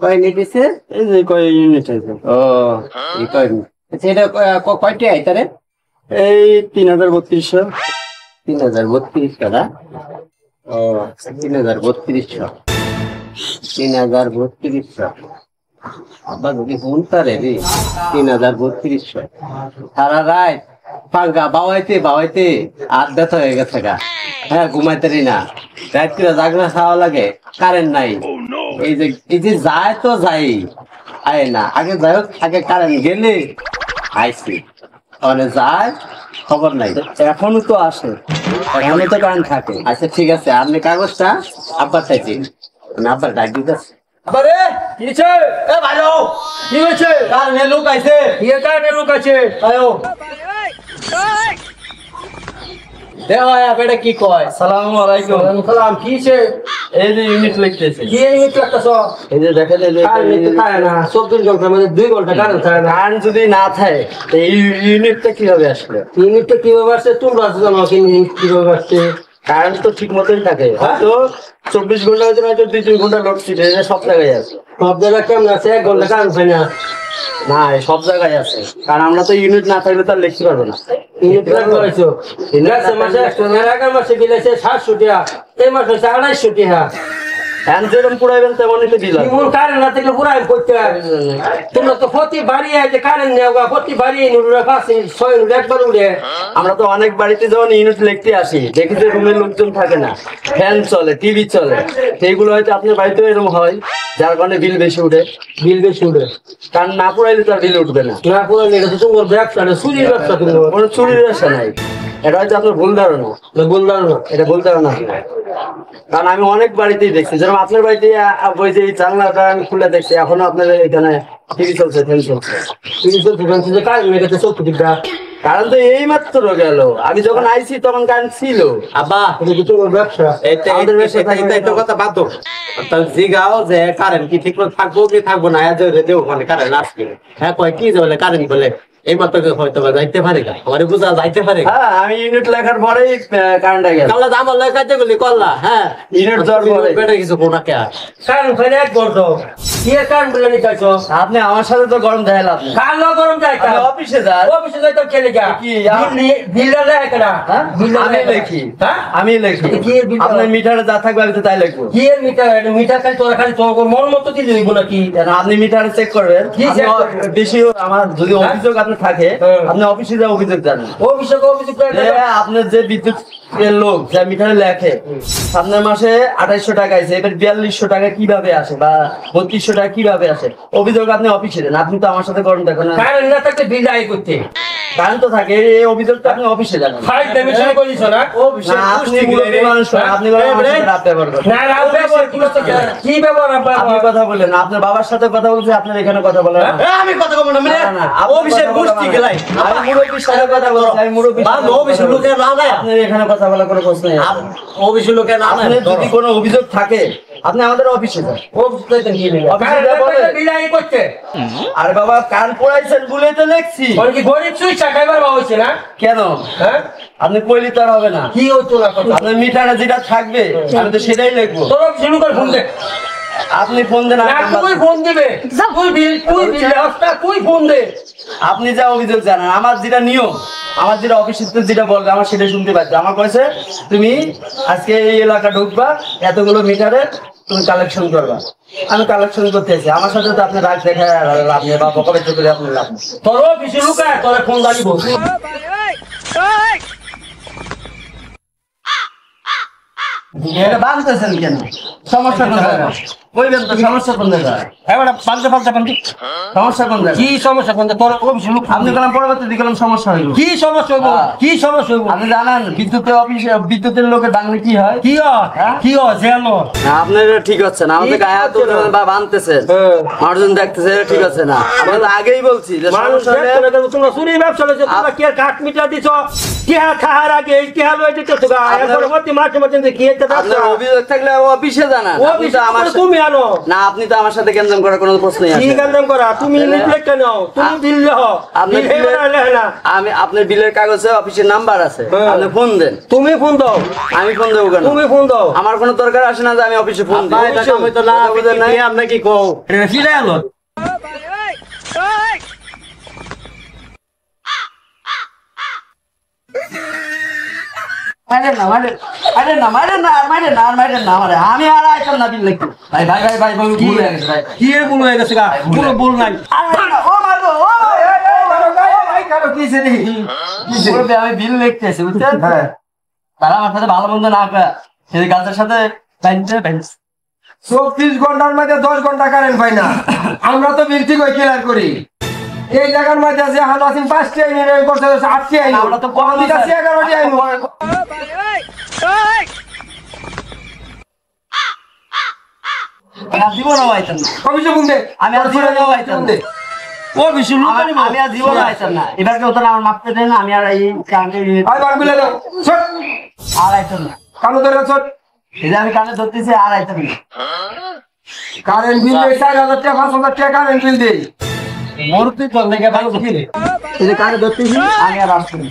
কয় ইউনিট দিছে? এই যে কয় ইউনিট আছে। ও এই কয় ইউনিট। আচ্ছা এটা কয়টি আইতারে? এই 3332। 3032 না? ও 3032। 3032। আব্বা যদি শুনতারে রে 3032। সারা রাত পাঙ্গা বাওয়াইতে আর ব্যথা হয়ে গেছে গা। হ্যাঁ ঘুমাইতারি না, রাত করে জাগনা খাওয়া লাগে, কারেন্ট নাই। এই যে যায় তো যাই আয় না, আগে যাই হোক, আগে কারেন্ট গেলে আইসি, তাহলে যায় খবর নাই। এখনো তো আসে, এখনো তো কারেন্ট থাকে। আচ্ছা ঠিক আছে, আপনি কাগজটা আব্বার চাইছি, আব্বার ডাক দিতেছে। আরে কি হইছে? এ ভালো কি হইছে? কারেন্ট লোক আইছে। কি কারণে লোক আছে? আয়ো দেওয়া এটা কি কয়? আসসালামু আলাইকুম। সালাম কি হইছে? এই যে ইউনিট লিখতেছে, কি ইউনিট লাগতাছ? এই যে দেখেন, এই যে কারেন্ট থাকে না 24 ঘন্টার মধ্যে 2 ঘন্টা কারেন্ট থাকে না। কারেন্ট যদি না থাকে এই ইউনিটটা কিভাবে আসলে? ইউনিটটা কিভাবে আসছে তোমরা জানো, কি কিভাবে আসছে? কারেন্ট তো ঠিক মতোই থাকে, হয়তো 24 ঘন্টা হয়তো 2-3 ঘন্টা লোড ছিল, এটা সব জায়গায় আছে। সব জায়গায় কেমন আছে? 1 ঘন্টা কারেন্ট হয় না। না সব জায়গায় আছে, কারণ আমরা তো ইউনিট না থাকলে তো আর লিখতে পারবো না। ইউনিট লাগাইছো ইন্ডাক্টর মাসে আগার মাসে গিয়েছে 700 টাকা, এই মাসে 250 টাকা। ফ্যান যেরকম পুরাইবেন তেমনই তো দিলাম। ইমন কারেন্ট না থাকলে পুরাই করতে তোমরা তো প্রতি বাড়ি আছে কারেন্ট নেওয়া, প্রতি বাড়ি নুরুরা 5-6 নুর একবার উড়ে। আমরা তো অনেক বাড়িতে যখন ইউনিট লিখতে আসি দেখি যে রুমের লোকজন থাকে না, ফ্যান চলে, টিভি চলে, সেইগুলো হয়তো আপনার বাড়িতেও এরকম হয়, যার কারণে বিল বেশি উঠে। বিল বেশি উঠে, কারণ না পুরাইলে তার বিল উঠবে না। না পুরাই এটা তো তোমার ব্যবসা না, চুরির ব্যবসা। তোমার কোনো চুরির ব্যবসা নাই, এটা হয়তো আপনার ভুল ধারণা। বললাম না এটা ভুল ধারণা, কারণ আমি অনেক বাড়িতেই দেখছি, যেরকম আপনার বাড়িতে ওই যে জানলাটা আমি খুলে দেখছি, এখনো আপনার এখানে টিভি চলছে, ফ্যান চলছে। তুমি তো দোকান থেকে কারেন্ট মেরে গেছে 70 টাকা। কারণ তো এই মাত্র গেল, আমি যখন আইছি তখন কারেন্ট ছিল। আব্বা এটা কি তোমার ব্যবসা? আমাদের ব্যবসা একটা কথা বাদ দাও, তাহলে জিগাও যে কারেন্ট কি ঠিক মতো থাকবো কি থাকবো না, দেও মানে কারেন্ট আসবে। হ্যাঁ কয় কি যে বলে কারেন্ট বলে এই মাত্র হয়তো বা যাইতে পারে না, আমার বুঝা যাইতে পারে। হ্যাঁ আমি ইউনিট লেখার পরেই কারেন্ট গেল। কাল্লা আমার লেখাতে গেলি কল্লা। হ্যাঁ ইউনিট দেওয়ার পরে বেটা কিছু কোনা কে কারেন্ট ফেলে এক করতো কি কারেন্ট বলে নিকাইছো? আপনি আমার সাথে তো গরম দেখাল, আপনি কালো গরম যায় কা অফিসে যান, অফিসে যাই তো খেলে যা কি বিল দেয় কেনা? আমি লেখি, হ্যাঁ আমি লেখি। কি এর bill? আপনার মিটারে যা থাকবে আমি তো তাই লিখবো। কি এর মিটার? মিটার খালি তোর মন মতো দিলে হইব নাকি? কেন আপনি মিটারে চেক করবেন? কি আপনি check করবেন? বেশি আমার যদি অভিযোগ আপনার থাকে, হ্যাঁ। আপনি অফিসে যা অভিযোগ জানেন। অফিসে করে যে আপনার যে বিদ্যুৎ এর লোক যা মিটারে লেখে সামনের মাসে 2800 টাকা আছে, এবার 4200 টাকা কিভাবে আসে বা 3200 টাকা কিভাবে আসে, অভিযোগ আপনি অফিসে দেন। আপনি তো আমার সাথে করেন দেখেন না, কারেন্ট না থাকলে বিল আয় করতে কারণ তো থাকে, এই অভিযোগটা আপনি অফিসে জানেন। ফাইল ডেমিশন করিস না? না, আপনি মুরব্বী মানুষ, আপনি বলেন আমার সাথে রাত ব্যবহার করেন। না রাও ব্যবহার করতে কি ব্যবহার আপনি কথা বলেন, আপনার বাবার সাথে কথা বলছি, আপনার এখানে কথা বলেন না। আমি কথা বলবো না, না, না, আপনি অফিসের কথা গোষ্ঠী বলেন। গেলাই আমি মুরব্বীর সাথে কথা বলছি, আমি মুরব্বীর সাথে কথা অফিসের বলছি। লোকের না নাই আপনার এখানে কথা বলার কোনো প্রশ্ন নেই। অফিসের লোকের না আপনার যদি কোনো অভিযোগ থাকে আপনি আমাদের অফিসে যান। অফিসে তো কি নেই অফিসে যা বলে। বিল আয় করতে আরে বাবা কান পড়াইছেন বলেই তো লেখছি। ওর কি গরিব সুই চাকাইবার হইছে না? কেন হ্যাঁ আপনি কইলি তো আর হবে না। কি হইতো না কথা? আপনার মিটারে যেটা থাকবে আমি তো সেটাই লিখবো। তোর শুরু করে ফোন দে। আপনি ফোন দেন, না তুই ফোন দিবে, তুই বিল অফটা তুই ফোন দে। আপনি যা অভিযোগ জানান, আমার যেটা নিয়ম, আমার যেটা অফিসে যেটা বলবে আমার সেটা শুনতে পাচ্ছি। আমার কয়েছে তুমি আজকে এই এলাকা ঢুকবা, এতগুলো মিটারে তুমি কালেকশন করবা। আমি কালেকশন করতে এসে আমার সাথে তো আপনি রাগ দেখায় লাভ নেই বা বকাবেচি করে আপনি লাভ নেই। তোর অফিসে লুকায় তোর ফোন দাঁড়িয়ে বসে এটা বাঁধতেছেন কেন? সমস্যা কোন জায়গায়? কইবেন তো সমস্যা কোন জায়গায়? এবারে পাল্টে সমস্যা কোন জায়গায়? কি সমস্যা কোন তোর অফিসে লুক আপনি গেলাম পরবর্তী দিলাম সমস্যা হইল। কি সমস্যা হইব? কি সমস্যা হইব? আপনি জানেন বিদ্যুতের অফিসে বিদ্যুতের লোকের বাংলা কি হয়? কি কি জেলো আপনার ঠিক হচ্ছে না, আমাদের গায়ে হাত তুলছেন বা বাঁধতেছেন, মানুষজন দেখতেছে এটা ঠিক আছে না। আমরা তো আগেই বলছি যে মানুষ সমস্যা হলে তোমরা চুরি ব্যবসা হয়েছে, তোমরা কি কাঠ মিটার দিছ? কি খাওয়ার আগে কি হাল হয়ে দিচ্ছ? এরপরে মাঝে মাঝে কি আপনার অভিযোগ থাকলে অফিসে জানান। আপনি তো আমার তুমি আনো না আপনি তো আমার সাথে গেঞ্জাম করার কোনো প্রশ্নই কি আসে না। গেঞ্জাম করা তুমি নিপ্লেটটা নাও তুমি বিল দাও আপনার বিল হেবে না আমি আপনার বিলের কাগজে অফিসের নাম্বার আছে হ্যাঁ। আপনি ফোন দেন। তুমি ফোন দাও আমি ফোন দেবো কেন? তুমি ফোন দাও আমার কোনো দরকার আসে না যে আমি অফিসে ফোন দিই। ভাই টাকা হয়তো না বুঝেন নাই? আপনি কি কও এটা ফিরে এলো মাইরেন না, মাইরেন না, মাইরেন না, আর মাইরেন না, আর মাইরেন না আমারে। আমি আর আইতাম না বিল লিখতে। ভাই ভাই ভাই ভাই ভাই, ভুল হয়ে গেছে ভাই। কি এর ভুল হয়ে গেছে গা কোনো ভুল নাই আর মাইরেন না, ও মারবো, ও, বলবে আমি বিল লিখতেছি বুঝছেন? তারা আমার সাথে ভালো মন্দ না করে সেই গাছের সাথে 24 ঘন্টার মধ্যে 10 ঘন্টা কারেন্ট পাই না আমরা তো বিল ঠিক ক্লিয়ার করি এই জায়গার মধ্যে আছে হানাসিন 5টি আইন এর করতে 8টি আইন আমরা তো কম দিতে আছে 11টি আইন আমি আর জীবনও আইতাম না। কমিশন বুঝে আমি আর জীবনও আইতাম না। ও বেশি লোক আমি আর জীবনও আইতাম না। এবার কেউ তো আমার মাপতে দেয় না, আমি আর এই কানে আই বার বিলে দাও ছট আর আইতাম না। কানো ধরে ছট এই যে আমি কানে ধরতেছি আর আইতাম না। কারেন্ট বিল 4000 টাকা 5000 টাকা কারেন্ট বিল দেই মরতে চল লেগে ভালো কি এই যে কানে ধরতেছি আমি আর আসতাম না।